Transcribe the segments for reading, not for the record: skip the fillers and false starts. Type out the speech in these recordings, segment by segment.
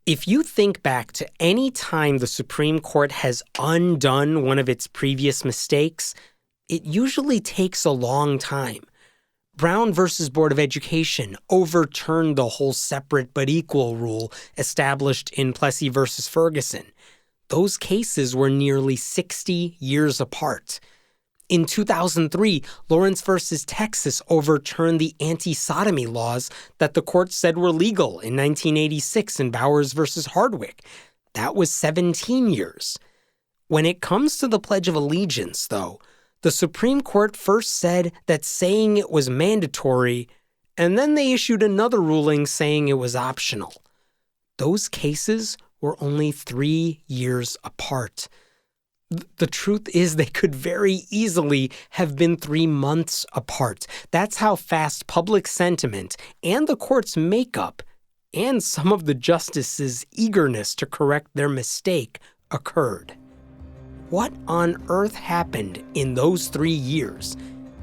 If you think back to any time the Supreme Court has undone one of its previous mistakes, it usually takes a long time. Brown versus Board of Education overturned the whole separate but equal rule established in Plessy versus Ferguson. Those cases were nearly 60 years apart. In 2003, Lawrence versus Texas overturned the anti-sodomy laws that the court said were legal in 1986 in Bowers versus Hardwick. That was 17 years. When it comes to the Pledge of Allegiance, though, the Supreme Court first said that saying it was mandatory, and then they issued another ruling saying it was optional. Those cases were only 3 years apart. The truth is they could very easily have been 3 months apart. That's how fast public sentiment and the court's makeup and some of the justices' eagerness to correct their mistake occurred. What on earth happened in those 3 years?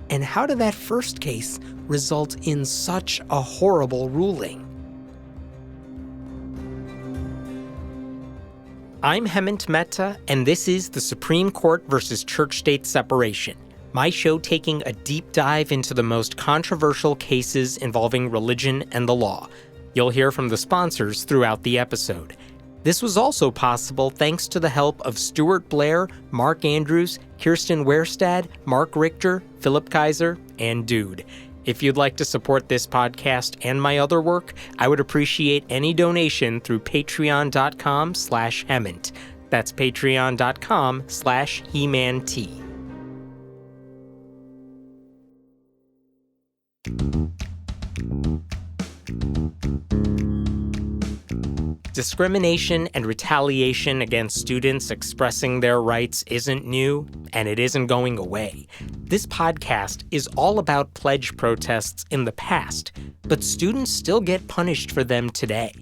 And how did that first case result in such a horrible ruling? I'm Hemant Mehta, and this is the Supreme Court versus Church-State Separation, my show taking a deep dive into the most controversial cases involving religion and the law. You'll hear from the sponsors throughout the episode. This was also possible thanks to the help of Stuart Blair, Mark Andrews, Kirsten Wehrstad, Mark Richter, Philip Kaiser, and Dude. If you'd like to support this podcast and my other work, I would appreciate any donation through patreon.com/Hemant. That's patreon.com/HeManT. Discrimination and retaliation against students expressing their rights isn't new, and it isn't going away. This podcast is all about pledge protests in the past, but students still get punished for them today.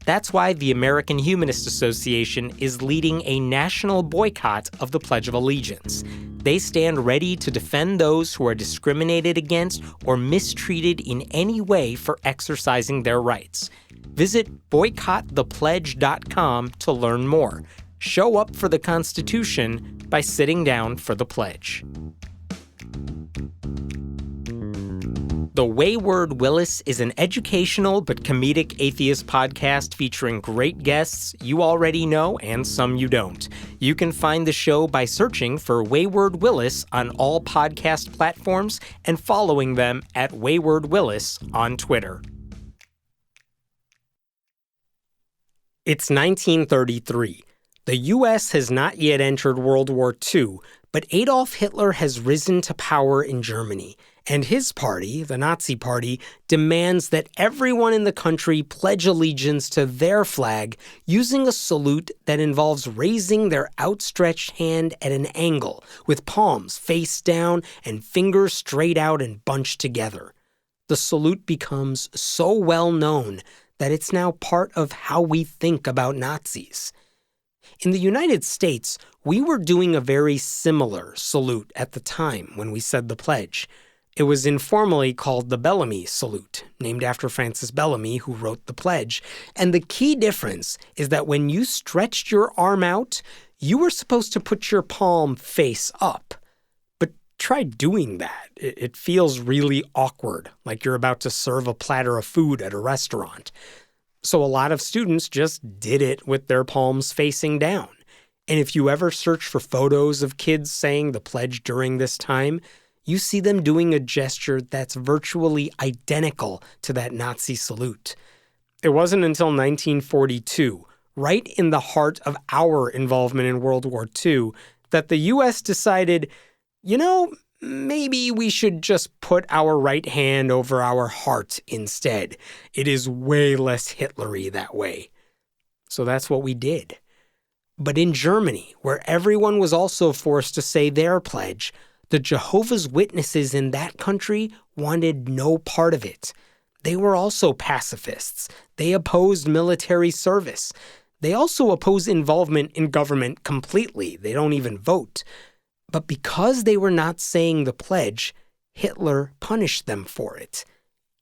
That's why the American Humanist Association is leading a national boycott of the Pledge of Allegiance. They stand ready to defend those who are discriminated against or mistreated in any way for exercising their rights. Visit boycotthepledge.com to learn more. Show up for the Constitution by sitting down for the pledge. The Wayward Willis is an educational but comedic atheist podcast featuring great guests you already know and some you don't. You can find the show by searching for Wayward Willis on all podcast platforms and following them at Wayward Willis on Twitter. It's 1933. The U.S. has not yet entered World War II, but Adolf Hitler has risen to power in Germany, and his party, the Nazi Party, demands that everyone in the country pledge allegiance to their flag using a salute that involves raising their outstretched hand at an angle, with palms face down and fingers straight out and bunched together. The salute becomes so well known that it's now part of how we think about Nazis. In the United States, we were doing a very similar salute at the time when we said the pledge. It was informally called the Bellamy Salute, named after Francis Bellamy, who wrote the pledge. And the key difference is that when you stretched your arm out, you were supposed to put your palm face up. But try doing that. It feels really awkward, like you're about to serve a platter of food at a restaurant. So a lot of students just did it with their palms facing down. And if you ever search for photos of kids saying the pledge during this time, you see them doing a gesture that's virtually identical to that Nazi salute. It wasn't until 1942, right in the heart of our involvement in World War II, that the U.S. decided, maybe we should just put our right hand over our heart instead. It is way less Hitler-y that way. So that's what we did. But in Germany, where everyone was also forced to say their pledge, the Jehovah's Witnesses in that country wanted no part of it. They were also pacifists. They opposed military service. They also oppose involvement in government completely. They don't even vote. But because they were not saying the pledge, Hitler punished them for it.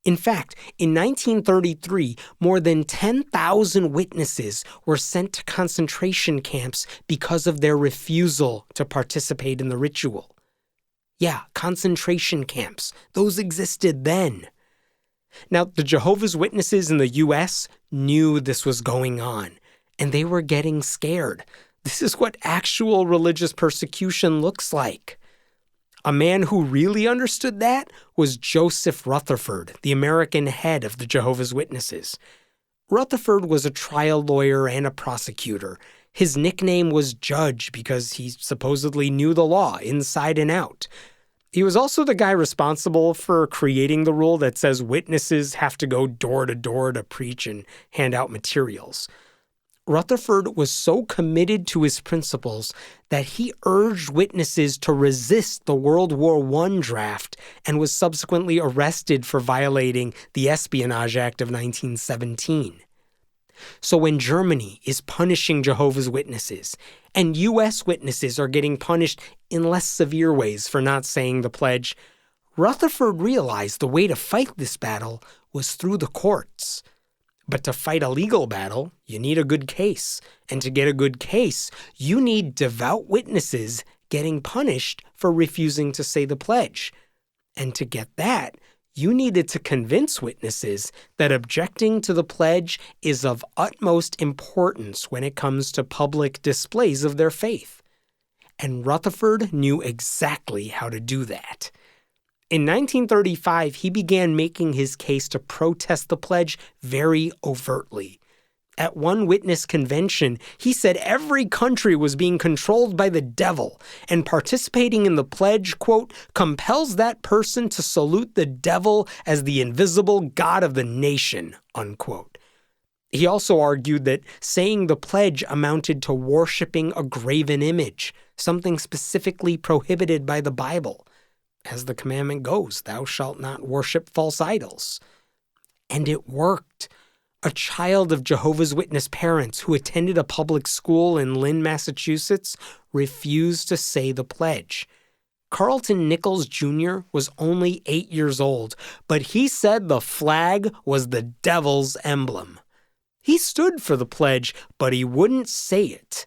In fact, in 1933, more than 10,000 witnesses were sent to concentration camps because of their refusal to participate in the ritual. Yeah, concentration camps. Those existed then. Now, the Jehovah's Witnesses in the U.S. knew this was going on, and they were getting scared. This is what actual religious persecution looks like. A man who really understood that was Joseph Rutherford, the American head of the Jehovah's Witnesses. Rutherford was a trial lawyer and a prosecutor. His nickname was Judge because he supposedly knew the law inside and out. He was also the guy responsible for creating the rule that says witnesses have to go door to door to preach and hand out materials. Rutherford was so committed to his principles that he urged witnesses to resist the World War I draft and was subsequently arrested for violating the Espionage Act of 1917. So when Germany is punishing Jehovah's Witnesses and U.S. witnesses are getting punished in less severe ways for not saying the pledge, Rutherford realized the way to fight this battle was through the courts. But to fight a legal battle, you need a good case. And to get a good case, you need devout witnesses getting punished for refusing to say the pledge. And to get that, you needed to convince witnesses that objecting to the pledge is of utmost importance when it comes to public displays of their faith. And Rutherford knew exactly how to do that. In 1935, he began making his case to protest the pledge very overtly. At one witness convention, he said every country was being controlled by the devil, and participating in the pledge, quote, compels that person to salute the devil as the invisible God of the nation, unquote. He also argued that saying the pledge amounted to worshiping a graven image, something specifically prohibited by the Bible. As the commandment goes, thou shalt not worship false idols. And it worked. A child of Jehovah's Witness parents who attended a public school in Lynn, Massachusetts, refused to say the pledge. Carlton Nichols Jr. was only 8 years old, but he said the flag was the devil's emblem. He stood for the pledge, but he wouldn't say it.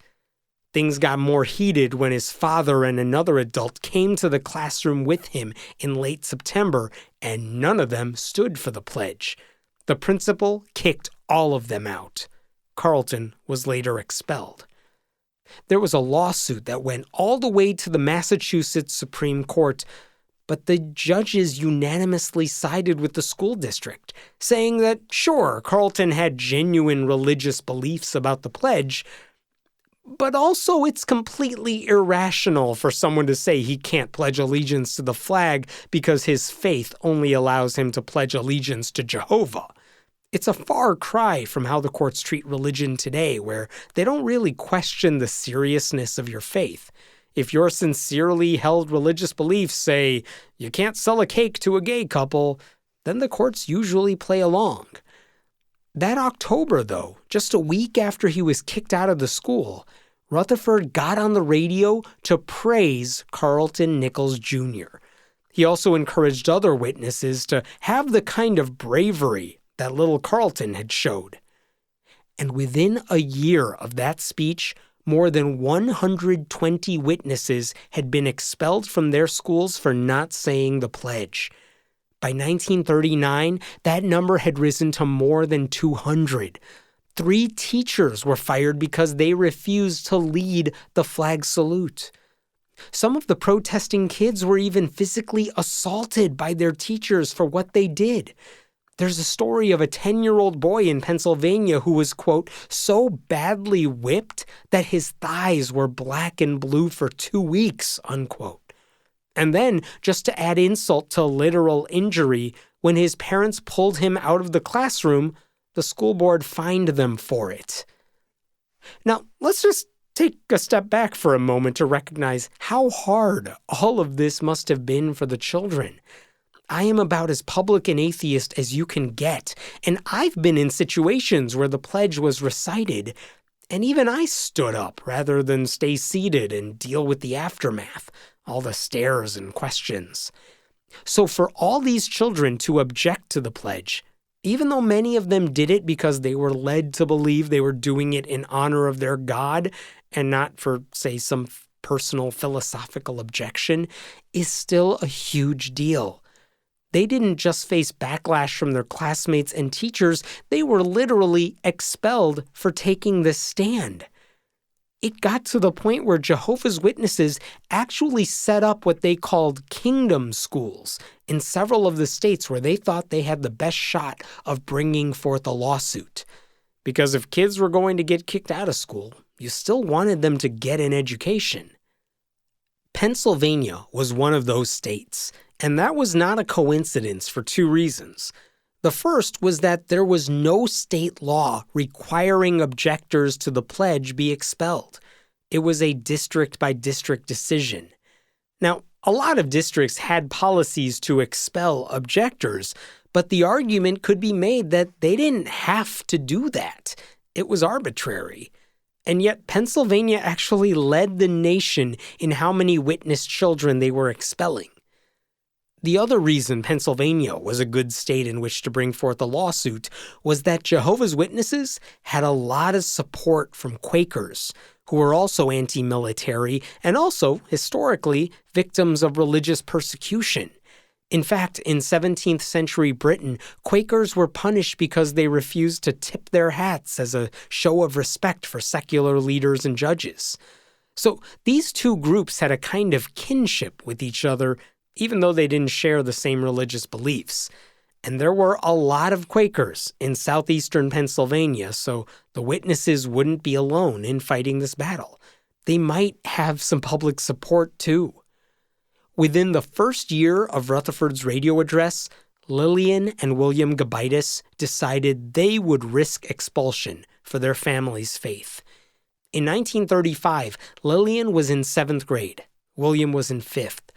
Things got more heated when his father and another adult came to the classroom with him in late September, and none of them stood for the pledge. The principal kicked all of them out. Carlton was later expelled. There was a lawsuit that went all the way to the Massachusetts Supreme Court, but the judges unanimously sided with the school district, saying that, sure, Carlton had genuine religious beliefs about the pledge, but also it's completely irrational for someone to say he can't pledge allegiance to the flag because his faith only allows him to pledge allegiance to Jehovah. It's a far cry from how the courts treat religion today, where they don't really question the seriousness of your faith. If your sincerely held religious beliefs say you can't sell a cake to a gay couple, then the courts usually play along. That October, though, just a week after he was kicked out of the school, Rutherford got on the radio to praise Carlton Nichols Jr. He also encouraged other witnesses to have the kind of bravery that little Carlton had showed. And within a year of that speech, more than 120 witnesses had been expelled from their schools for not saying the pledge. By 1939, that number had risen to more than 200. 3 teachers were fired because they refused to lead the flag salute. Some of the protesting kids were even physically assaulted by their teachers for what they did. There's a story of a 10-year-old boy in Pennsylvania who was, quote, so badly whipped that his thighs were black and blue for 2 weeks, unquote. And then, just to add insult to literal injury, when his parents pulled him out of the classroom, the school board fined them for it. Now, let's just take a step back for a moment to recognize how hard all of this must have been for the children. I am about as public an atheist as you can get, and I've been in situations where the pledge was recited, and even I stood up rather than stay seated and deal with the aftermath, all the stares and questions. So for all these children to object to the pledge, even though many of them did it because they were led to believe they were doing it in honor of their God and not for, say, some personal philosophical objection, is still a huge deal. They didn't just face backlash from their classmates and teachers, they were literally expelled for taking this stand. It got to the point where Jehovah's Witnesses actually set up what they called kingdom schools in several of the states where they thought they had the best shot of bringing forth a lawsuit. Because if kids were going to get kicked out of school, you still wanted them to get an education. Pennsylvania was one of those states, and that was not a coincidence for two reasons. The first was that there was no state law requiring objectors to the pledge be expelled. It was a district-by-district decision. Now, a lot of districts had policies to expel objectors, but the argument could be made that they didn't have to do that. It was arbitrary. And yet Pennsylvania actually led the nation in how many witness children they were expelling. The other reason Pennsylvania was a good state in which to bring forth a lawsuit was that Jehovah's Witnesses had a lot of support from Quakers, who were also anti-military and also, historically, victims of religious persecution. In fact, in 17th century Britain, Quakers were punished because they refused to tip their hats as a show of respect for secular leaders and judges. So these two groups had a kind of kinship with each other, even though they didn't share the same religious beliefs. And there were a lot of Quakers in southeastern Pennsylvania, so the witnesses wouldn't be alone in fighting this battle. They might have some public support too. Within the first year of Rutherford's radio address, Lillian and William Gobitis decided they would risk expulsion for their family's faith. In 1935, Lillian was in 7th grade. William was in 5th.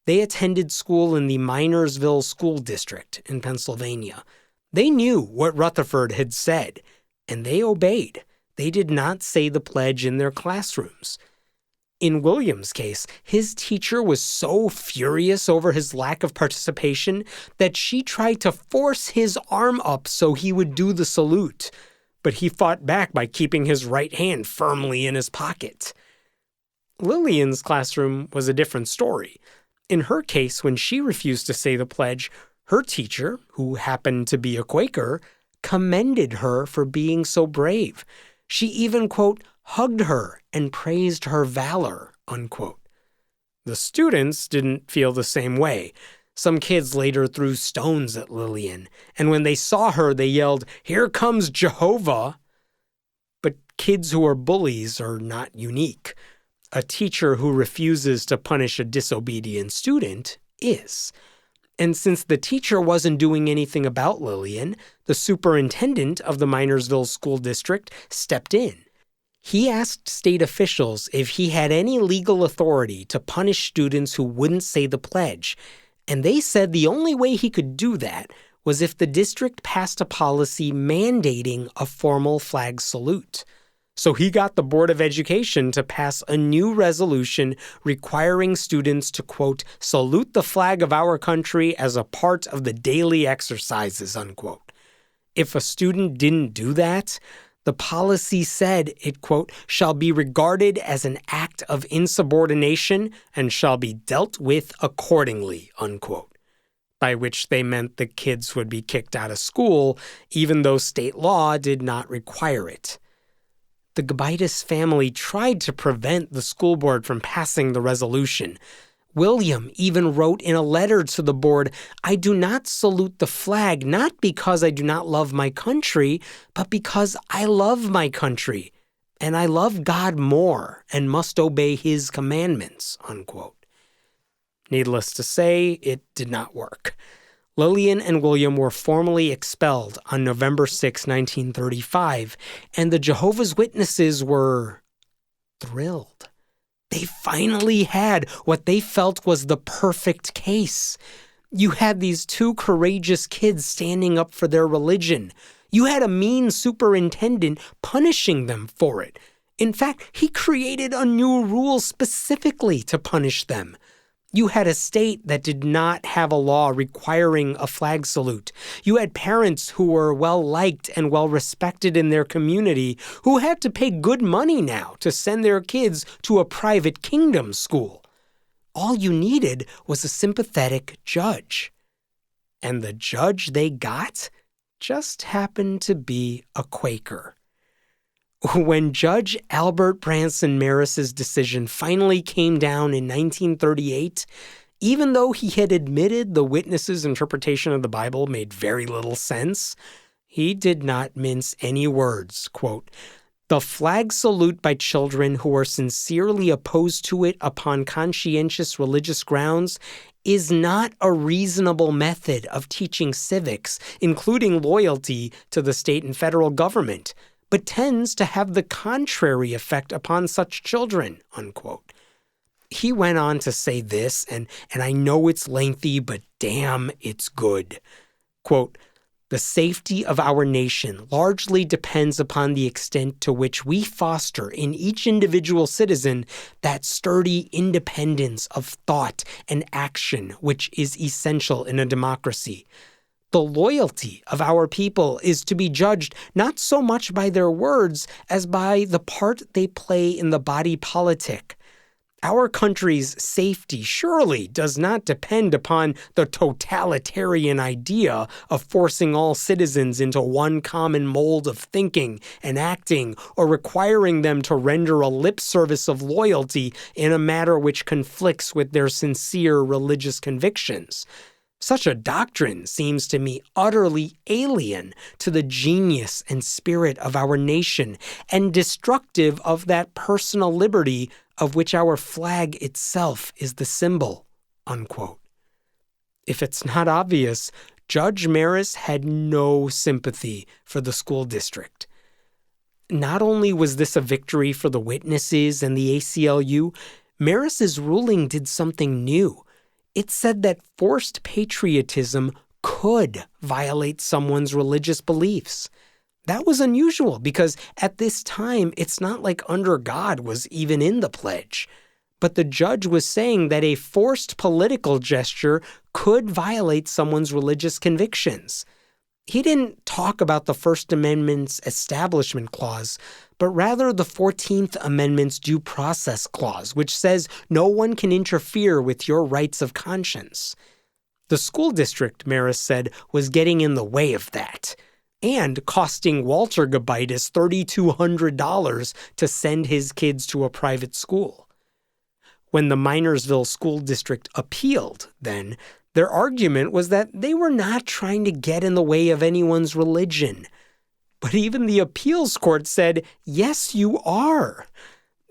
They attended school in the Minersville School District in Pennsylvania. They knew what Rutherford had said, and they obeyed. They did not say the pledge in their classrooms. In William's case, his teacher was so furious over his lack of participation that she tried to force his arm up so he would do the salute, but he fought back by keeping his right hand firmly in his pocket. Lillian's classroom was a different story. In her case, when she refused to say the pledge, her teacher, who happened to be a Quaker, commended her for being so brave. She even, quote, hugged her and praised her valor, unquote. The students didn't feel the same way. Some kids later threw stones at Lillian, and when they saw her, they yelled, "Here comes Jehovah!" But kids who are bullies are not unique. A teacher who refuses to punish a disobedient student is. And since the teacher wasn't doing anything about Lillian, the superintendent of the Minersville School District stepped in. He asked state officials if he had any legal authority to punish students who wouldn't say the pledge, and they said the only way he could do that was if the district passed a policy mandating a formal flag salute. So he got the Board of Education to pass a new resolution requiring students to, quote, salute the flag of our country as a part of the daily exercises, unquote. If a student didn't do that, the policy said it, quote, shall be regarded as an act of insubordination and shall be dealt with accordingly, unquote. By which they meant the kids would be kicked out of school, even though state law did not require it. The Gobitis family tried to prevent the school board from passing the resolution. William even wrote in a letter to the board, "I do not salute the flag, not because I do not love my country, but because I love my country, and I love God more and must obey his commandments," unquote. Needless to say, it did not work. Lillian and William were formally expelled on November 6, 1935, and the Jehovah's Witnesses were thrilled. They finally had what they felt was the perfect case. You had these two courageous kids standing up for their religion. You had a mean superintendent punishing them for it. In fact, he created a new rule specifically to punish them. You had a state that did not have a law requiring a flag salute. You had parents who were well-liked and well-respected in their community who had to pay good money now to send their kids to a private kingdom school. All you needed was a sympathetic judge. And the judge they got just happened to be a Quaker. When Judge Albert Branson Maris's decision finally came down in 1938, even though he had admitted the witness's interpretation of the Bible made very little sense, he did not mince any words. Quote, "The flag salute by children who are sincerely opposed to it upon conscientious religious grounds is not a reasonable method of teaching civics, including loyalty to the state and federal government, but tends to have the contrary effect upon such children," unquote. He went on to say this, and I know it's lengthy, but damn, it's good. Quote, "The safety of our nation largely depends upon the extent to which we foster in each individual citizen that sturdy independence of thought and action which is essential in a democracy. The loyalty of our people is to be judged not so much by their words as by the part they play in the body politic. Our country's safety surely does not depend upon the totalitarian idea of forcing all citizens into one common mold of thinking and acting, or requiring them to render a lip service of loyalty in a matter which conflicts with their sincere religious convictions. Such a doctrine seems to me utterly alien to the genius and spirit of our nation and destructive of that personal liberty of which our flag itself is the symbol," unquote. If it's not obvious, Judge Maris had no sympathy for the school district. Not only was this a victory for the witnesses and the ACLU, Maris's ruling did something new. It said that forced patriotism could violate someone's religious beliefs. That was unusual because at this time, it's not like under God was even in the pledge. But the judge was saying that a forced political gesture could violate someone's religious convictions. He didn't talk about the First Amendment's Establishment Clause, but rather the 14th Amendment's Due Process Clause, which says no one can interfere with your rights of conscience. The school district, Maris said, was getting in the way of that, and costing Walter Gobitis $3,200 to send his kids to a private school. When the Minersville School District appealed, then, their argument was that they were not trying to get in the way of anyone's religion. But even the appeals court said, yes, you are.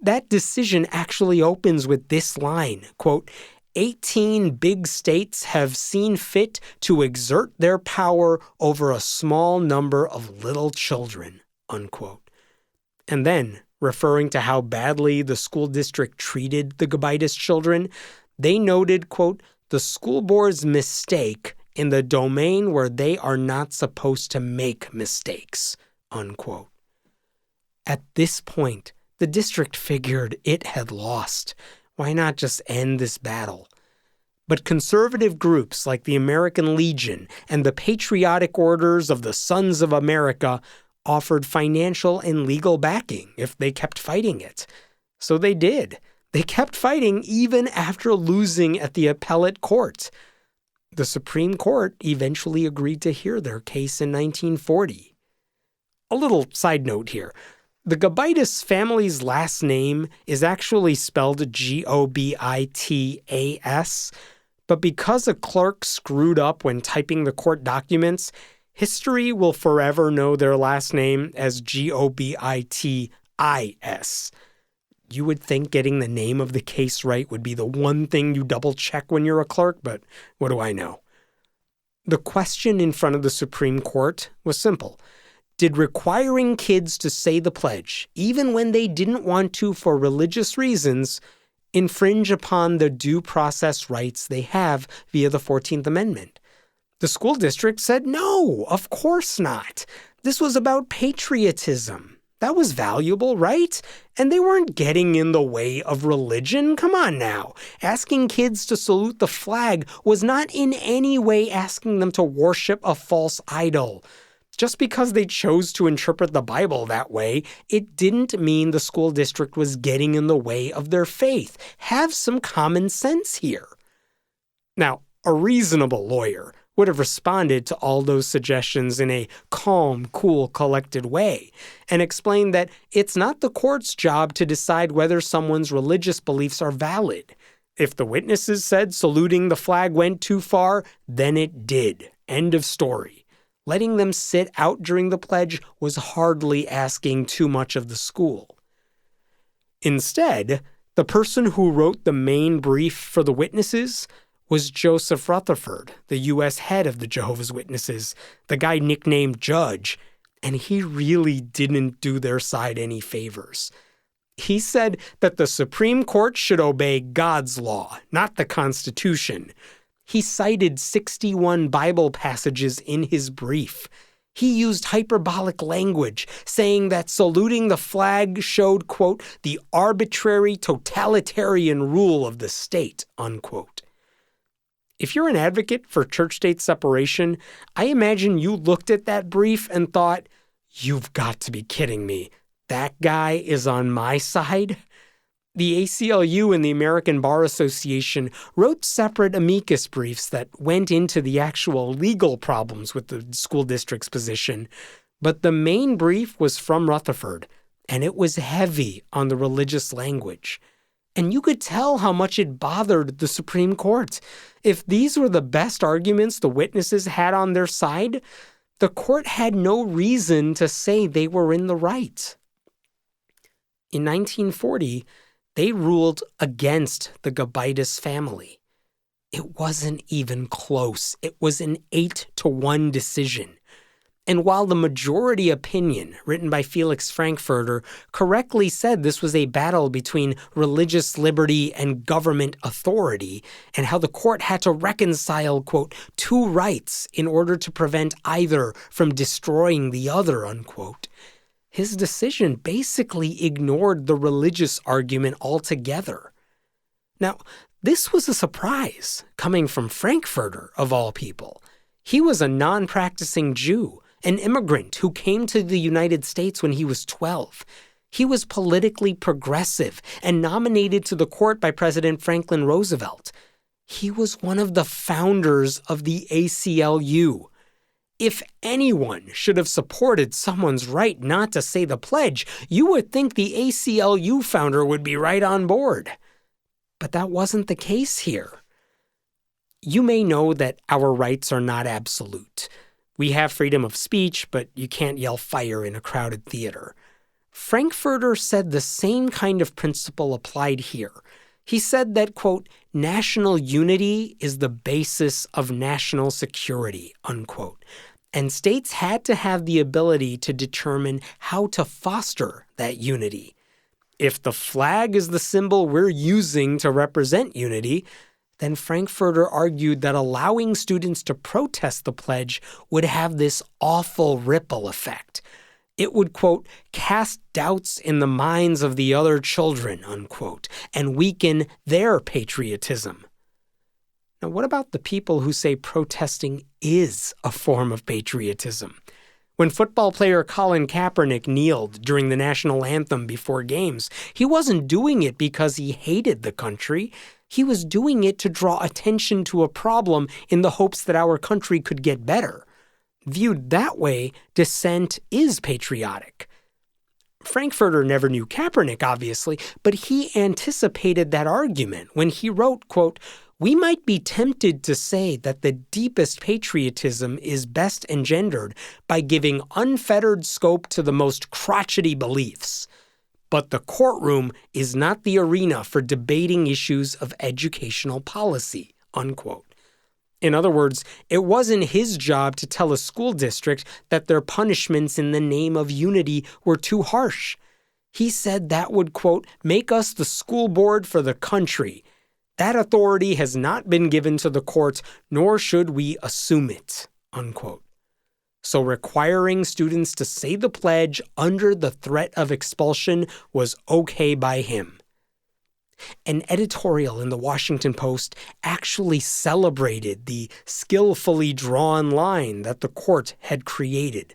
That decision actually opens with this line, quote, 18 big states have seen fit to exert their power over a small number of little children, unquote. And then, referring to how badly the school district treated the Gobitis children, they noted, quote, the school board's mistake in the domain where they are not supposed to make mistakes, unquote. At this point, the district figured it had lost. Why not just end this battle? But conservative groups like the American Legion and the Patriotic Orders of the Sons of America offered financial and legal backing if they kept fighting it. So they did. They kept fighting even after losing at the appellate court. The Supreme Court eventually agreed to hear their case in 1940. A little side note here. The Gobitis family's last name is actually spelled Gobitas, but because a clerk screwed up when typing the court documents, history will forever know their last name as Gobitis. You would think getting the name of the case right would be the one thing you double-check when you're a clerk, but what do I know? The question in front of the Supreme Court was simple. Did requiring kids to say the pledge, even when they didn't want to for religious reasons, infringe upon the due process rights they have via the 14th Amendment? The school district said no, of course not. This was about patriotism. That was valuable, right? And they weren't getting in the way of religion. Come on now. Asking kids to salute the flag was not in any way asking them to worship a false idol. Just because they chose to interpret the Bible that way, it didn't mean the school district was getting in the way of their faith. Have some common sense here. Now, a reasonable lawyer would have responded to all those suggestions in a calm, cool, collected way and explained that it's not the court's job to decide whether someone's religious beliefs are valid. If the witnesses said saluting the flag went too far, then it did. End of story. Letting them sit out during the pledge was hardly asking too much of the school. Instead, the person who wrote the main brief for the witnesses was Joseph Rutherford, the U.S. head of the Jehovah's Witnesses, the guy nicknamed Judge, and he really didn't do their side any favors. He said that the Supreme Court should obey God's law, not the Constitution. He cited 61 Bible passages in his brief. He used hyperbolic language, saying that saluting the flag showed, quote, the arbitrary totalitarian rule of the state, unquote. If you're an advocate for church-state separation, I imagine you looked at that brief and thought, you've got to be kidding me. That guy is on my side? The ACLU and the American Bar Association wrote separate amicus briefs that went into the actual legal problems with the school district's position, but the main brief was from Rutherford, and it was heavy on the religious language. And you could tell how much it bothered the Supreme Court. If these were the best arguments the witnesses had on their side, the court had no reason to say they were in the right. In 1940, they ruled against the Gobitis family. It wasn't even close. It was an 8-1 decision. And while the majority opinion, written by Felix Frankfurter, correctly said this was a battle between religious liberty and government authority, and how the court had to reconcile, quote, two rights in order to prevent either from destroying the other, unquote, his decision basically ignored the religious argument altogether. Now, this was a surprise, coming from Frankfurter, of all people. He was a non-practicing Jew, an immigrant who came to the United States when he was 12. He was politically progressive and nominated to the court by President Franklin Roosevelt. He was one of the founders of the ACLU. If anyone should have supported someone's right not to say the pledge, you would think the ACLU founder would be right on board. But that wasn't the case here. You may know that our rights are not absolute. We have freedom of speech, but you can't yell fire in a crowded theater. Frankfurter said the same kind of principle applied here. He said that, quote, national unity is the basis of national security, unquote. And states had to have the ability to determine how to foster that unity. If the flag is the symbol we're using to represent unity, then Frankfurter argued that allowing students to protest the pledge would have this awful ripple effect. It would, quote, cast doubts in the minds of the other children, unquote, and weaken their patriotism. Now, what about the people who say protesting is a form of patriotism? When football player Colin Kaepernick kneeled during the national anthem before games, he wasn't doing it because he hated the country. He was doing it to draw attention to a problem in the hopes that our country could get better. Viewed that way, dissent is patriotic. Frankfurter never knew Kaepernick, obviously, but he anticipated that argument when he wrote, quote, we might be tempted to say that the deepest patriotism is best engendered by giving unfettered scope to the most crotchety beliefs. But the courtroom is not the arena for debating issues of educational policy, unquote. In other words, it wasn't his job to tell a school district that their punishments in the name of unity were too harsh. He said that would, quote, make us the school board for the country. That authority has not been given to the courts, nor should we assume it, unquote. So requiring students to say the pledge under the threat of expulsion was okay by him. An editorial in the Washington Post actually celebrated the skillfully drawn line that the court had created.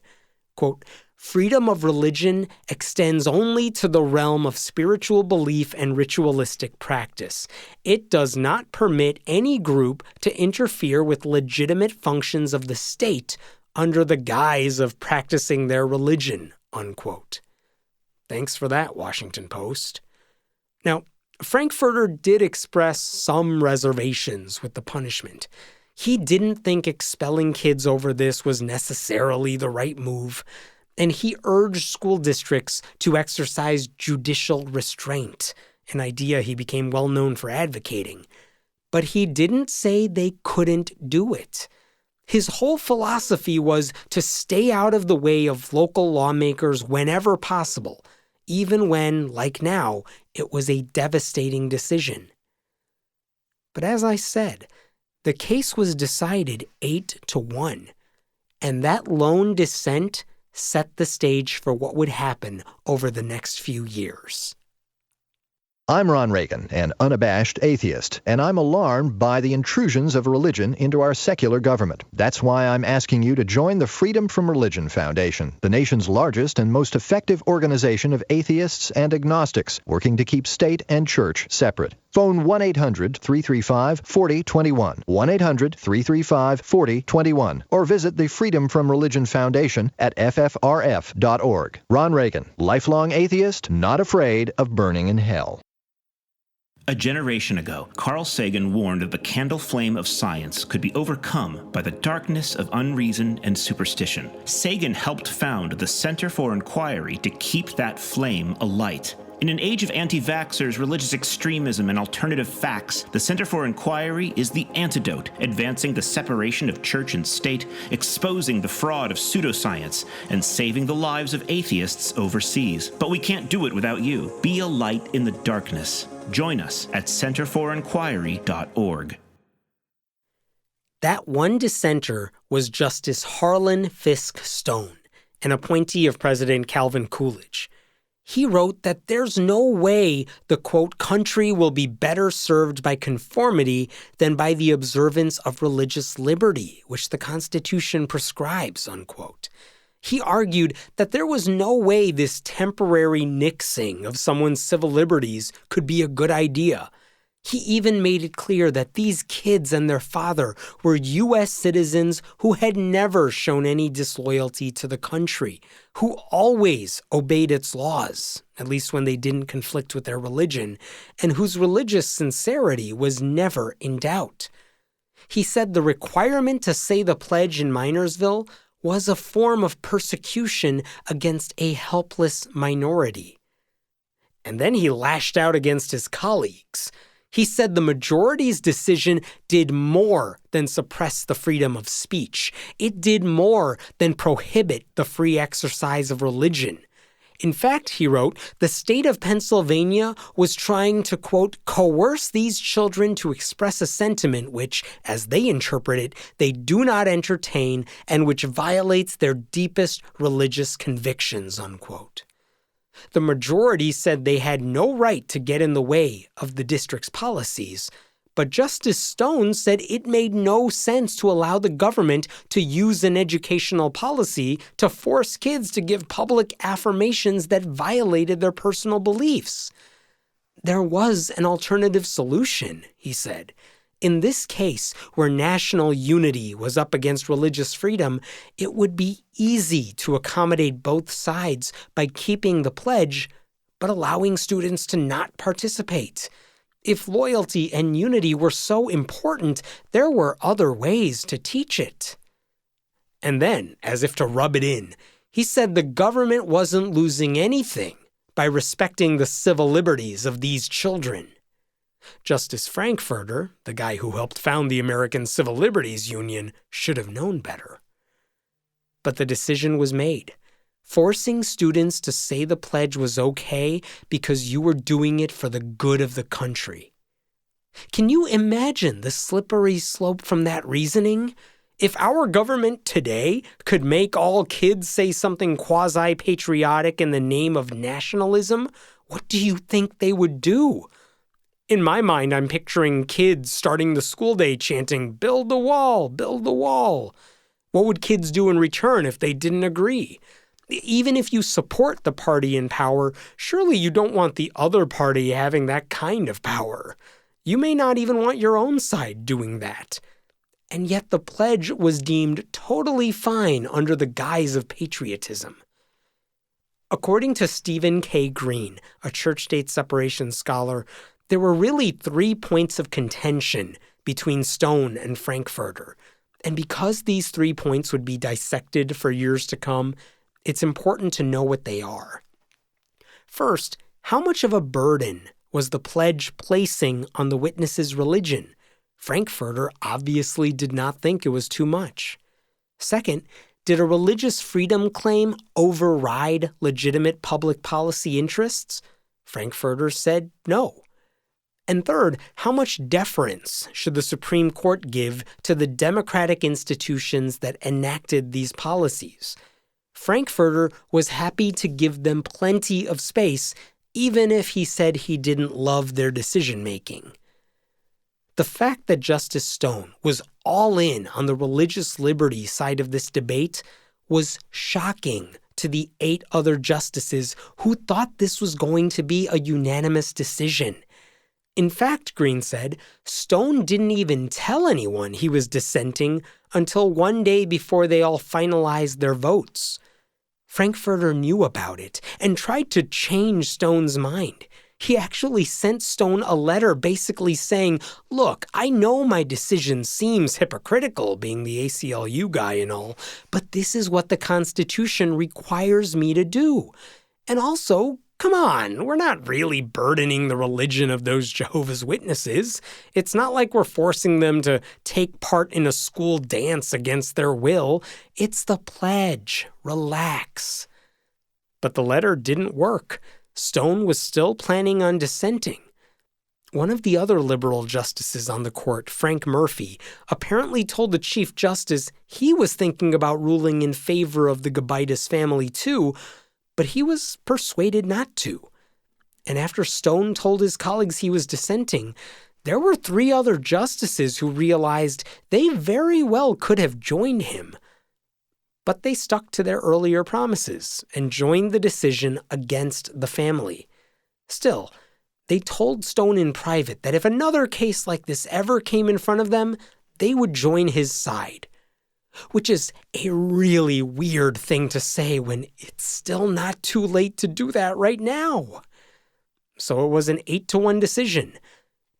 Quote, "Freedom of religion extends only to the realm of spiritual belief and ritualistic practice. It does not permit any group to interfere with legitimate functions of the state under the guise of practicing their religion," unquote. Thanks for that, Washington Post. Now, Frankfurter did express some reservations with the punishment. He didn't think expelling kids over this was necessarily the right move, and he urged school districts to exercise judicial restraint, an idea he became well known for advocating. But he didn't say they couldn't do it. His whole philosophy was to stay out of the way of local lawmakers whenever possible, even when, like now, it was a devastating decision. But as I said, the case was decided 8-1, and that lone dissent set the stage for what would happen over the next few years. I'm Ron Reagan, an unabashed atheist, and I'm alarmed by the intrusions of religion into our secular government. That's why I'm asking you to join the Freedom from Religion Foundation, the nation's largest and most effective organization of atheists and agnostics, working to keep state and church separate. Phone 1-800-335-4021, 1-800-335-4021, or visit the Freedom from Religion Foundation at ffrf.org. Ron Reagan, lifelong atheist, not afraid of burning in hell. A generation ago, Carl Sagan warned that the candle flame of science could be overcome by the darkness of unreason and superstition. Sagan helped found the Center for Inquiry to keep that flame alight. In an age of anti-vaxxers, religious extremism, and alternative facts, the Center for Inquiry is the antidote, advancing the separation of church and state, exposing the fraud of pseudoscience, and saving the lives of atheists overseas. But we can't do it without you. Be a light in the darkness. Join us at centerforinquiry.org. That one dissenter was Justice Harlan Fiske Stone, an appointee of President Calvin Coolidge. He wrote that there's no way the, quote, country will be better served by conformity than by the observance of religious liberty, which the Constitution prescribes, unquote. He argued that there was no way this temporary nixing of someone's civil liberties could be a good idea. He even made it clear that these kids and their father were U.S. citizens who had never shown any disloyalty to the country, who always obeyed its laws, at least when they didn't conflict with their religion, and whose religious sincerity was never in doubt. He said the requirement to say the pledge in Minersville was a form of persecution against a helpless minority. And then he lashed out against his colleagues. He said the majority's decision did more than suppress the freedom of speech. It did more than prohibit the free exercise of religion. In fact, he wrote, the state of Pennsylvania was trying to, quote, coerce these children to express a sentiment which, as they interpret it, they do not entertain and which violates their deepest religious convictions, unquote. The majority said they had no right to get in the way of the district's policies, but Justice Stone said it made no sense to allow the government to use an educational policy to force kids to give public affirmations that violated their personal beliefs. There was an alternative solution, he said. In this case, where national unity was up against religious freedom, it would be easy to accommodate both sides by keeping the pledge, but allowing students to not participate. If loyalty and unity were so important, there were other ways to teach it. And then, as if to rub it in, he said the government wasn't losing anything by respecting the civil liberties of these children. Justice Frankfurter, the guy who helped found the American Civil Liberties Union, should have known better. But the decision was made. Forcing students to say the pledge was okay because you were doing it for the good of the country. Can you imagine the slippery slope from that reasoning? If our government today could make all kids say something quasi-patriotic in the name of nationalism, what do you think they would do? In my mind, I'm picturing kids starting the school day chanting, "Build the wall, build the wall." What would kids do in return if they didn't agree? Even if you support the party in power, surely you don't want the other party having that kind of power. You may not even want your own side doing that. And yet the pledge was deemed totally fine under the guise of patriotism. According to Stephen K. Green, a church-state separation scholar, there were really 3 points of contention between Stone and Frankfurter. And because these 3 points would be dissected for years to come, it's important to know what they are. First, how much of a burden was the pledge placing on the witnesses' religion? Frankfurter obviously did not think it was too much. Second, did a religious freedom claim override legitimate public policy interests? Frankfurter said no. And third, how much deference should the Supreme Court give to the democratic institutions that enacted these policies? Frankfurter was happy to give them plenty of space, even if he said he didn't love their decision-making. The fact that Justice Stone was all in on the religious liberty side of this debate was shocking to the 8 other justices who thought this was going to be a unanimous decision. In fact, Green said, Stone didn't even tell anyone he was dissenting until one day before they all finalized their votes. Frankfurter knew about it and tried to change Stone's mind. He actually sent Stone a letter basically saying, "Look, I know my decision seems hypocritical being the ACLU guy and all, but this is what the Constitution requires me to do. And also, come on, we're not really burdening the religion of those Jehovah's Witnesses. It's not like we're forcing them to take part in a school dance against their will. It's the pledge. Relax." But the letter didn't work. Stone was still planning on dissenting. One of the other liberal justices on the court, Frank Murphy, apparently told the Chief Justice he was thinking about ruling in favor of the Gobitis family too, but he was persuaded not to. And after Stone told his colleagues he was dissenting, there were 3 other justices who realized they very well could have joined him. But they stuck to their earlier promises and joined the decision against the family. Still, they told Stone in private that if another case like this ever came in front of them, they would join his side. Which is a really weird thing to say when it's still not too late to do that right now. So it was an 8-1 decision,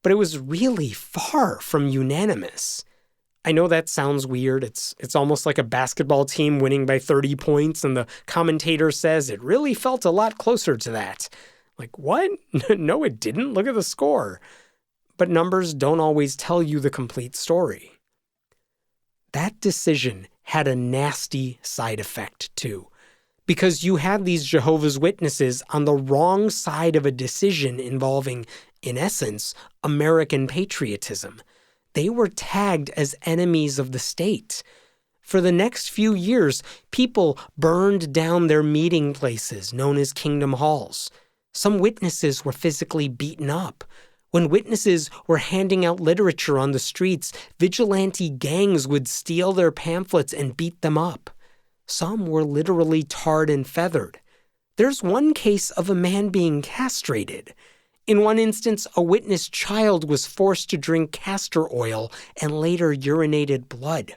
but it was really far from unanimous. I know that sounds weird. It's almost like a basketball team winning by 30 points, and the commentator says it really felt a lot closer to that. Like, what? No, it didn't. Look at the score. But numbers don't always tell you the complete story. That decision had a nasty side effect, too, because you had these Jehovah's Witnesses on the wrong side of a decision involving, in essence, American patriotism. They were tagged as enemies of the state. For the next few years, people burned down their meeting places, known as Kingdom Halls. Some witnesses were physically beaten up. When witnesses were handing out literature on the streets, vigilante gangs would steal their pamphlets and beat them up. Some were literally tarred and feathered. There's one case of a man being castrated. In one instance, a witness child was forced to drink castor oil and later urinated blood.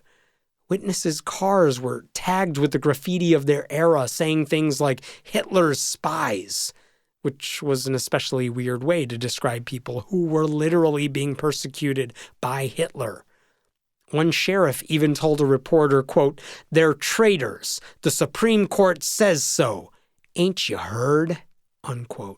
Witnesses' cars were tagged with the graffiti of their era saying things like Hitler's spies, which was an especially weird way to describe people who were literally being persecuted by Hitler. One sheriff even told a reporter, quote, "They're traitors. The Supreme Court says so. Ain't you heard?" Unquote.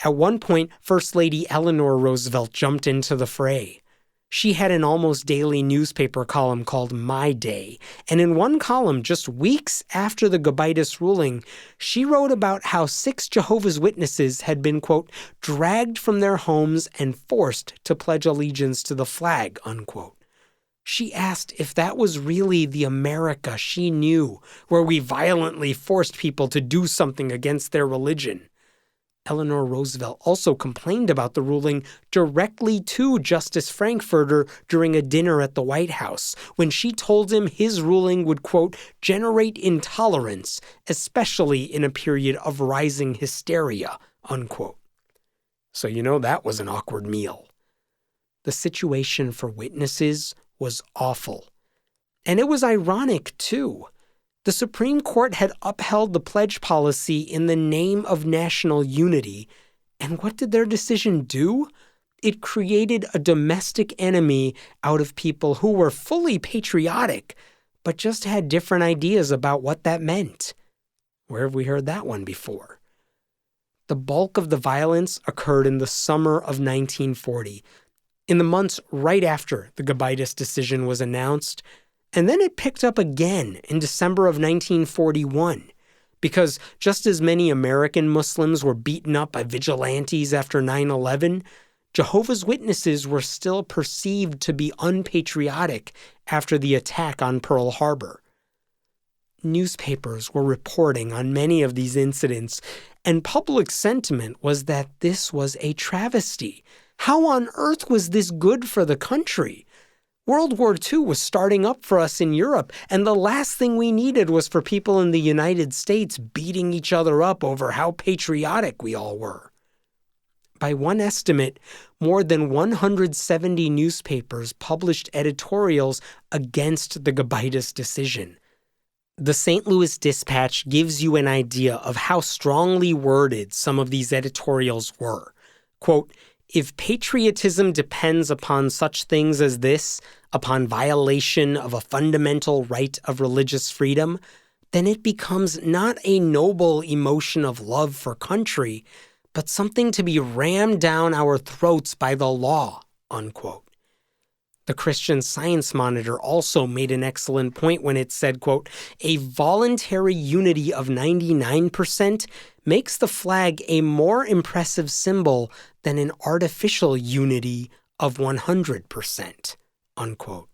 At one point, First Lady Eleanor Roosevelt jumped into the fray. She had an almost daily newspaper column called My Day, and in one column, just weeks after the Gobitis ruling, she wrote about how 6 Jehovah's Witnesses had been, quote, "dragged from their homes and forced to pledge allegiance to the flag," unquote. She asked if that was really the America she knew, where we violently forced people to do something against their religion. Eleanor Roosevelt also complained about the ruling directly to Justice Frankfurter during a dinner at the White House, when she told him his ruling would, quote, generate intolerance, especially in a period of rising hysteria, unquote. So that was an awkward meal. The situation for witnesses was awful. And it was ironic, too. The Supreme Court had upheld the pledge policy in the name of national unity, and what did their decision do? It created a domestic enemy out of people who were fully patriotic, but just had different ideas about what that meant. Where have we heard that one before? The bulk of the violence occurred in the summer of 1940, in the months right after the Gobitis decision was announced. And then it picked up again in December of 1941, because just as many American Muslims were beaten up by vigilantes after 9/11, Jehovah's Witnesses were still perceived to be unpatriotic after the attack on Pearl Harbor. Newspapers were reporting on many of these incidents, and public sentiment was that this was a travesty. How on earth was this good for the country? World War II was starting up for us in Europe, and the last thing we needed was for people in the United States beating each other up over how patriotic we all were. By one estimate, more than 170 newspapers published editorials against the Gobitis decision. The St. Louis Dispatch gives you an idea of how strongly worded some of these editorials were. Quote, if patriotism depends upon such things as this, upon violation of a fundamental right of religious freedom, then it becomes not a noble emotion of love for country, but something to be rammed down our throats by the law, unquote. The Christian Science Monitor also made an excellent point when it said, quote, a voluntary unity of 99% makes the flag a more impressive symbol than an artificial unity of 100%, unquote.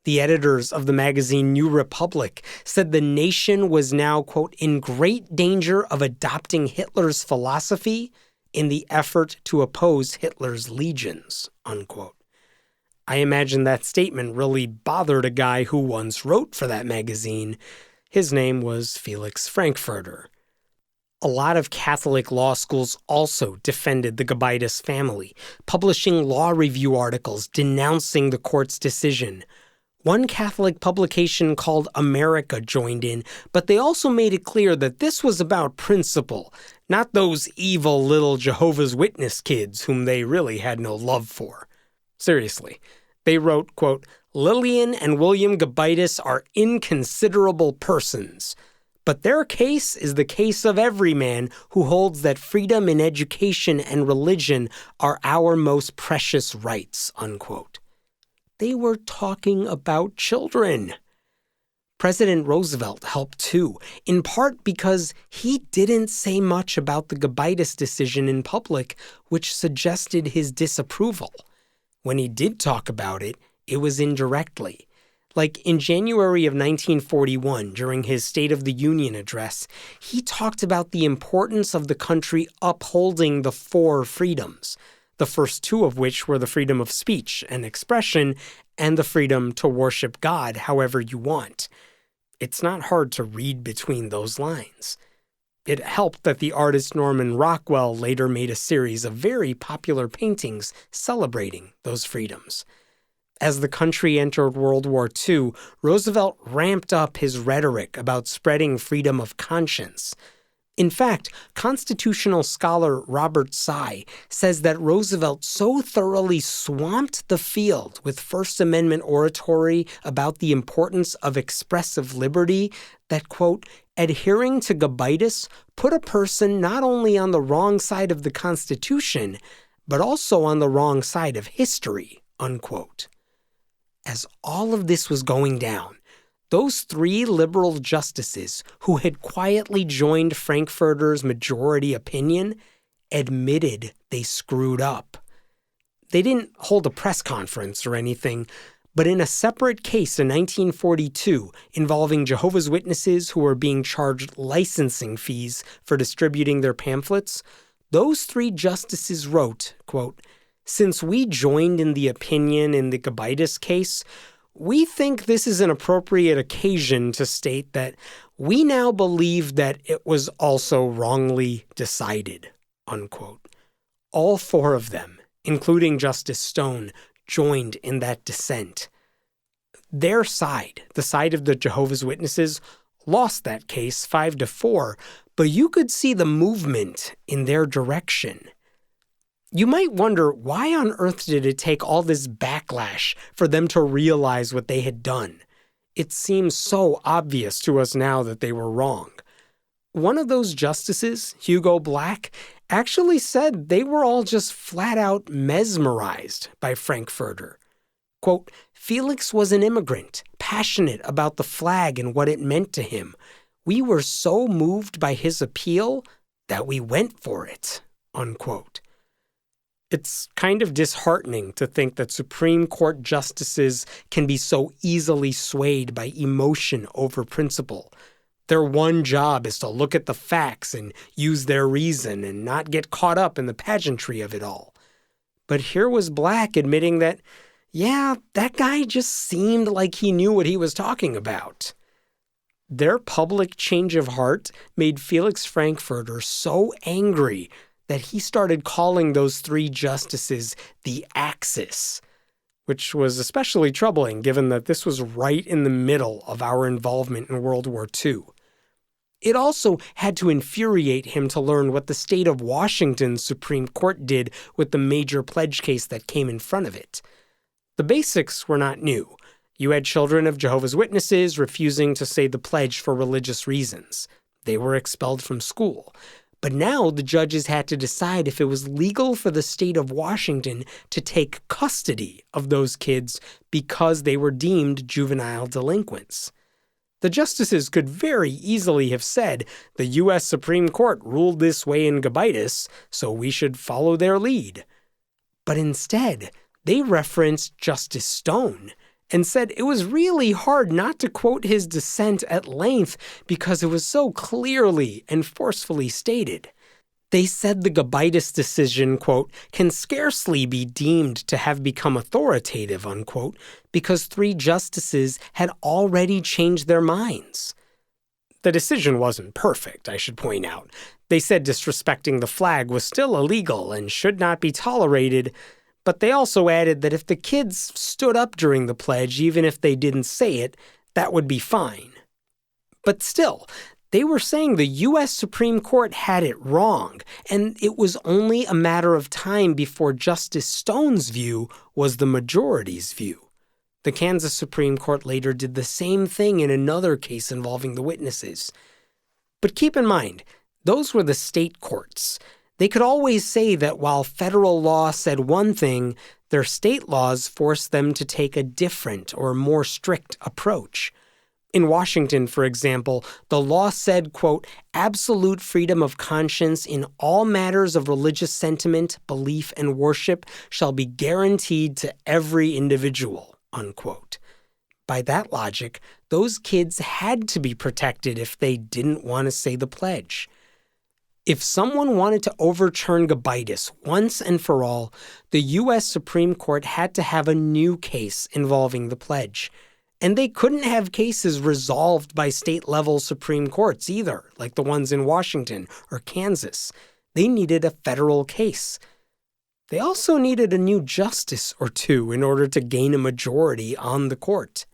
The editors of the magazine New Republic said the nation was now, quote, in great danger of adopting Hitler's philosophy in the effort to oppose Hitler's legions, unquote. I imagine that statement really bothered a guy who once wrote for that magazine. His name was Felix Frankfurter. A lot of Catholic law schools also defended the Gobitis family, publishing law review articles denouncing the court's decision. One Catholic publication called America joined in, but they also made it clear that this was about principle, not those evil little Jehovah's Witness kids whom they really had no love for. Seriously. They wrote, quote, Lillian and William Gobitis are inconsiderable persons, but their case is the case of every man who holds that freedom in education and religion are our most precious rights, unquote. They were talking about children. President Roosevelt helped too, in part because he didn't say much about the Gobitis decision in public, which suggested his disapproval. When he did talk about it, it was indirectly. Like in January of 1941, during his State of the Union address, he talked about the importance of the country upholding the 4 freedoms, the first 2 of which were the freedom of speech and expression and the freedom to worship God however you want. It's not hard to read between those lines. It helped that the artist Norman Rockwell later made a series of very popular paintings celebrating those freedoms. As the country entered World War II, Roosevelt ramped up his rhetoric about spreading freedom of conscience. In fact, constitutional scholar Robert Sy says that Roosevelt so thoroughly swamped the field with First Amendment oratory about the importance of expressive liberty that, quote, adhering to Gobitis put a person not only on the wrong side of the Constitution, but also on the wrong side of history, unquote. As all of this was going down, those 3 liberal justices who had quietly joined Frankfurter's majority opinion admitted they screwed up. They didn't hold a press conference or anything, But in a separate case in 1942 involving Jehovah's Witnesses who were being charged licensing fees for distributing their pamphlets, those three justices wrote, quote, "Since we joined in the opinion in the Gobitis case, we think this is an appropriate occasion to state that we now believe that it was also wrongly decided," unquote. All four of them, including Justice Stone, joined in that dissent. Their side, the side of the Jehovah's Witnesses, lost that case 5-4, but you could see the movement in their direction. You might wonder, why on earth did it take all this backlash for them to realize what they had done? It seems so obvious to us now that they were wrong. One of those justices, Hugo Black, actually said they were all just flat out mesmerized by Frankfurter. Quote, "Felix was an immigrant, passionate about the flag and what it meant to him. We were so moved by his appeal that we went for it," unquote. It's kind of disheartening to think that Supreme Court justices can be so easily swayed by emotion over principle. Their one job is to look at the facts and use their reason and not get caught up in the pageantry of it all. But here was Black admitting that, yeah, that guy just seemed like he knew what he was talking about. Their public change of heart made Felix Frankfurter so angry that he started calling those three justices the Axis, which was especially troubling given that this was right in the middle of our involvement in World War II. It also had to infuriate him to learn what the state of Washington's Supreme Court did with the major pledge case that came in front of it. The basics were not new. You had children of Jehovah's Witnesses refusing to say the pledge for religious reasons. They were expelled from school. But now the judges had to decide if it was legal for the state of Washington to take custody of those kids because they were deemed juvenile delinquents. The justices could very easily have said, the U.S. Supreme Court ruled this way in Gobitis, so we should follow their lead. But instead, they referenced Justice Stone and said it was really hard not to quote his dissent at length because it was so clearly and forcefully stated. They said the Gobitis decision, quote, "can scarcely be deemed to have become authoritative," unquote, because three justices had already changed their minds. The decision wasn't perfect, I should point out. They said disrespecting the flag was still illegal and should not be tolerated, but they also added that if the kids stood up during the pledge, even if they didn't say it, that would be fine. But still, they were saying the U.S. Supreme Court had it wrong, and it was only a matter of time before Justice Stone's view was the majority's view. The Kansas Supreme Court later did the same thing in another case involving the witnesses. But keep in mind, those were the state courts. They could always say that while federal law said one thing, their state laws forced them to take a different or more strict approach. In Washington, for example, the law said, quote, "absolute freedom of conscience in all matters of religious sentiment, belief, and worship shall be guaranteed to every individual," unquote. By that logic, those kids had to be protected if they didn't want to say the pledge. If someone wanted to overturn Gobitis once and for all, the U.S. Supreme Court had to have a new case involving the pledge. And they couldn't have cases resolved by state-level Supreme Courts either, like the ones in Washington or Kansas. They needed a federal case. They also needed a new justice or two in order to gain a majority on the court.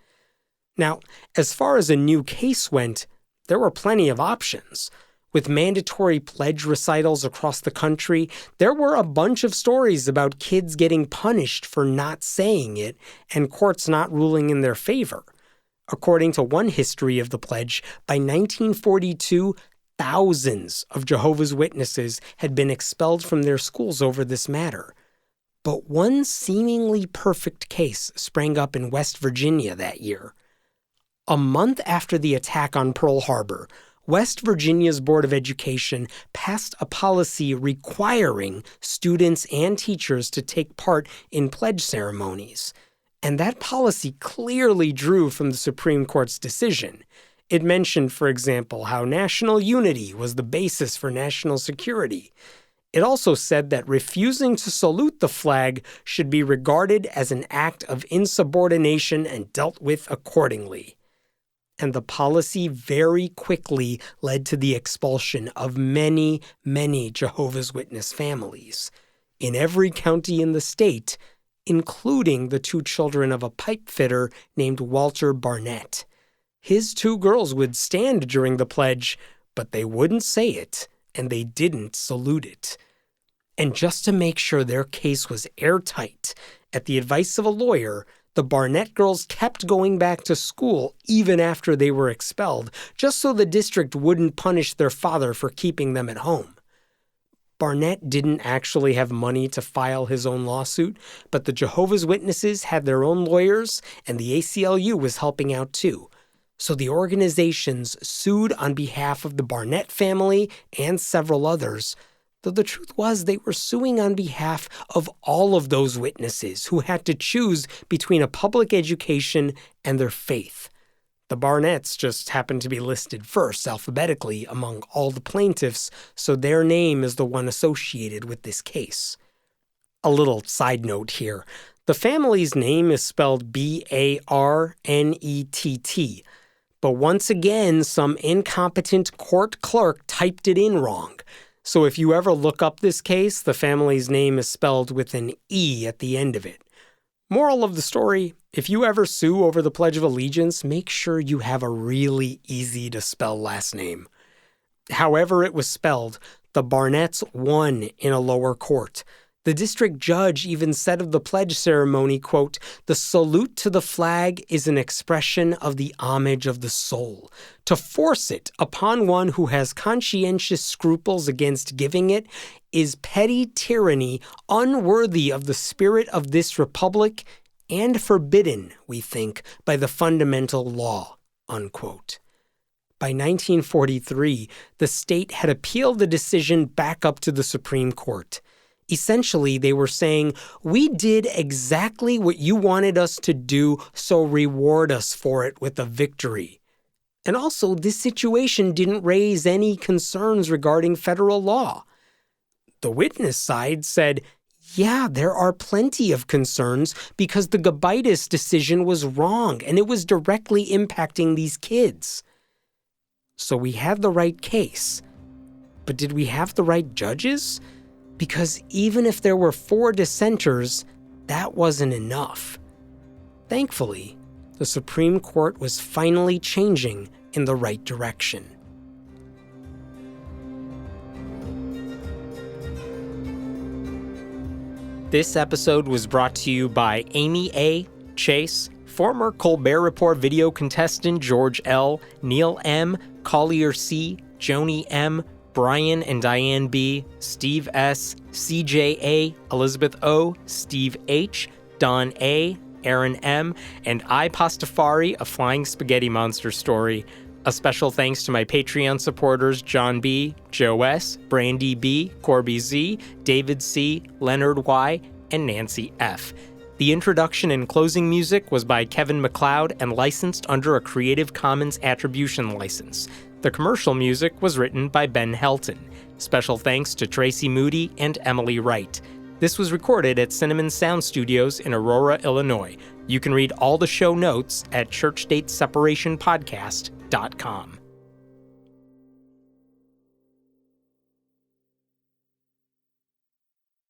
Now, as far as a new case went, there were plenty of options. With mandatory pledge recitals across the country, there were a bunch of stories about kids getting punished for not saying it and courts not ruling in their favor. According to one history of the pledge, by 1942, thousands of Jehovah's Witnesses had been expelled from their schools over this matter. But one seemingly perfect case sprang up in West Virginia that year. A month after the attack on Pearl Harbor, West Virginia's Board of Education passed a policy requiring students and teachers to take part in pledge ceremonies. And that policy clearly drew from the Supreme Court's decision. It mentioned, for example, how national unity was the basis for national security. It also said that refusing to salute the flag should be regarded as an act of insubordination and dealt with accordingly. And the policy very quickly led to the expulsion of many, many Jehovah's Witness families in every county in the state, including the 2 children of a pipe fitter named Walter Barnett. His 2 girls would stand during the pledge, but they wouldn't say it, and they didn't salute it. And just to make sure their case was airtight, at the advice of a lawyer, the Barnett girls kept going back to school even after they were expelled, just so the district wouldn't punish their father for keeping them at home. Barnett didn't actually have money to file his own lawsuit, but the Jehovah's Witnesses had their own lawyers, and the ACLU was helping out too. So the organizations sued on behalf of the Barnett family and several others, though the truth was they were suing on behalf of all of those witnesses who had to choose between a public education and their faith. The Barnetts just happened to be listed first alphabetically among all the plaintiffs, so their name is the one associated with this case. A little side note here. The family's name is spelled Barnett, but once again, some incompetent court clerk typed it in wrong. So if you ever look up this case, the family's name is spelled with an E at the end of it. Moral of the story, if you ever sue over the Pledge of Allegiance, make sure you have a really easy-to-spell last name. However it was spelled, the Barnetts won in a lower court. The district judge even said of the pledge ceremony, quote, "The salute to the flag is an expression of the homage of the soul. To force it upon one who has conscientious scruples against giving it is petty tyranny unworthy of the spirit of this republic and forbidden, we think, by the fundamental law," unquote. By 1943, the state had appealed the decision back up to the Supreme Court. Essentially, they were saying, "We did exactly what you wanted us to do, so reward us for it with a victory." And also, this situation didn't raise any concerns regarding federal law. The witness side said, yeah, there are plenty of concerns because the Gobitis decision was wrong and it was directly impacting these kids. So we had the right case. But did we have the right judges? Because even if there were 4 dissenters, that wasn't enough. Thankfully, the Supreme Court was finally changing in the right direction. This episode was brought to you by Amy A. Chase, former Colbert Report video contestant George L., Neil M., Collier C., Joni M., Brian and Diane B., Steve S., CJ A., Elizabeth O., Steve H., Don A., Aaron M., and I Pastafari, a Flying Spaghetti Monster story. A special thanks to my Patreon supporters John B., Joe S., Brandy B., Corby Z., David C., Leonard Y., and Nancy F. The introduction and closing music was by Kevin MacLeod and licensed under a Creative Commons Attribution license. The commercial music was written by Ben Helton. Special thanks to Tracy Moody and Emily Wright. This was recorded at Cinnamon Sound Studios in Aurora, Illinois. You can read all the show notes at churchstateseparationpodcast.com.